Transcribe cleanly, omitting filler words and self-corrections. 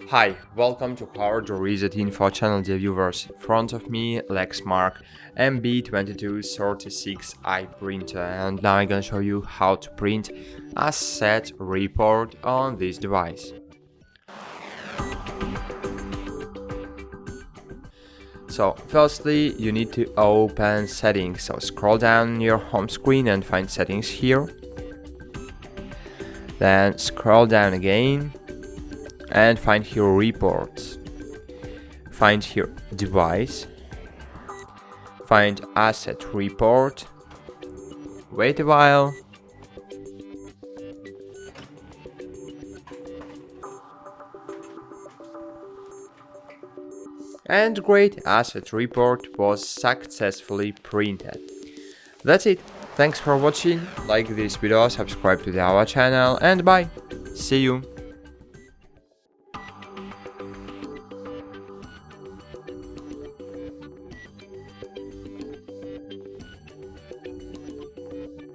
Hi, welcome to HardReset.Info channel, dear viewers. In front of me, Lexmark NB2236i printer, and now I'm gonna show you how to print a set report on this device. So firstly, you need to open settings. So scroll down your home screen and find settings here. Then scroll down again and find here reports. Find here device. Find asset report. Wait a while. And great, asset report was successfully printed. That's it. Thanks for watching. Like this video, subscribe to our channel, and bye. See you.